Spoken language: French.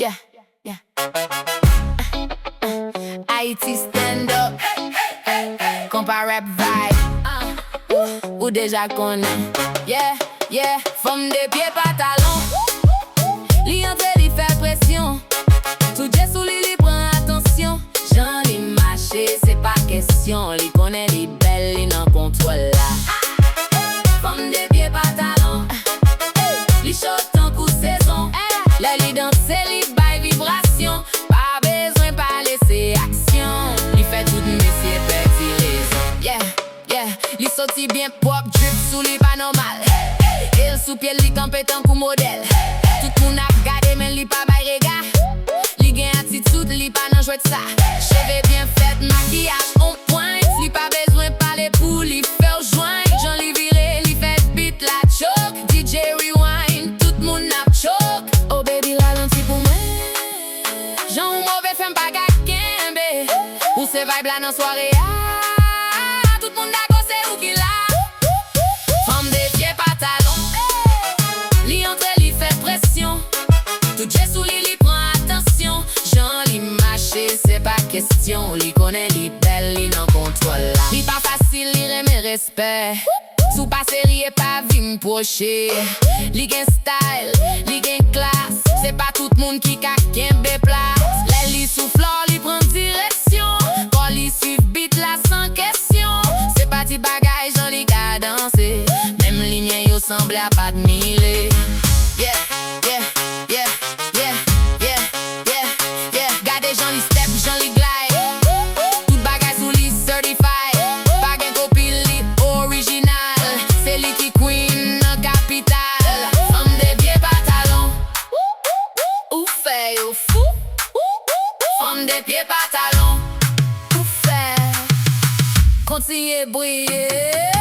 Yeah, yeah. Haïti stand up. Compa rap vibe. Ou déjà connaît. Yeah, yeah. Femme de pieds pantalon. Li entre li fait pression. Tout jet sous li prend attention. Jean li marché, c'est pas question. Li connaît li belle, li nan contrôle là. Femme de pieds pantalon. Li chaud en coup saison. La li danse, li bail vibration. Pas besoin pas laisser action. Li fait tout messieurs petit raison. Yeah, yeah. Li sorti bien propre, drip sous li pas normal. Il sous pied li campé tant coup modèle. Tout moun a gardé mais li pas bail rega. Li gen attitude, li pas nan jouet ça. Cheveux bien fait, maquillage on point. Li pas besoin parler pour li faire joindre. Jean li viré, li fait beat la choke. DJ rewind, tout moun a choke. Oh baby ralenti pour moi. Jean ou mauvais femme pas kembe. Ou se vibe là nan soirée. Tout moun d'accord c'est ou qui là. Femme de pieds pantalon. Li entre li fait pression. Tout jet sous li prend attention. Jean li marché c'est pas question. Li connaît li belle, li nan contrôle là. Li pas facile, li remet respect. Sous pas série et pas vie m'procher. Li gen style, li gen classe. C'est pas tout monde qui ka kembe place. Les li souffle, li prend direction. Quand li suit beat là sans question. C'est pas ti bagay, Jean li ka danser. Même ligne yo semble à pas de mille. Yeah, yeah, yeah, yeah, yeah, yeah, yeah. Gade Jean li step, Jean li glide. Tout bagay sous li certified. Pas gen copie li original. C'est li qui queen en capital. Femme de pieds pantalon. Ou fait ou fou. Femme de pieds pantalon. Ou fait. Continuez briller.